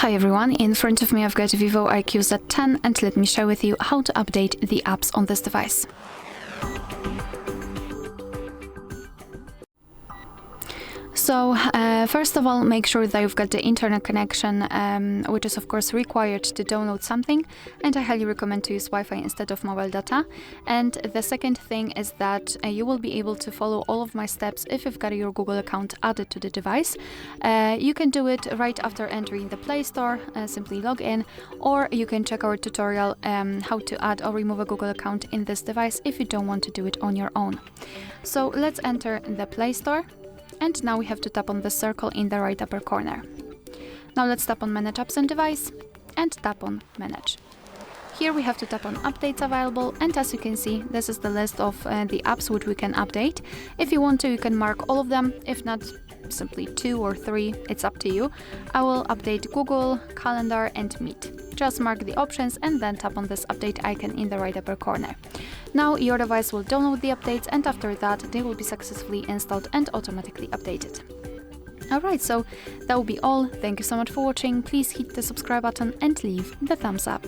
Hi everyone, in front of me I've got VIVO iQOO Z10 and let me share with you how to update the apps on this device. So first of all, make sure that you've got the internet connection, which is of course required to download something, and I highly recommend to use Wi-Fi instead of mobile data. And the second thing is that you will be able to follow all of my steps if you've got your Google account added to the device. You can do it right after entering the Play Store, simply log in, or you can check our tutorial how to add or remove a Google account in this device if you don't want to do it on your own. So let's enter the Play Store. And now we have to tap on the circle in the right upper corner. Now let's tap on Manage Apps and Device and tap on Manage. Here we have to tap on Updates Available, and as you can see, this is the list of the apps which we can update. If you want to, you can mark all of them. If not, simply 2 or 3, it's up to you. I will update Google, Calendar and Meet. Just mark the options and then tap on this update icon in the right upper corner. Now your device will download the updates, and after that they will be successfully installed and automatically updated. Alright, so that will be all. Thank you so much for watching. Please hit the subscribe button and leave the thumbs up.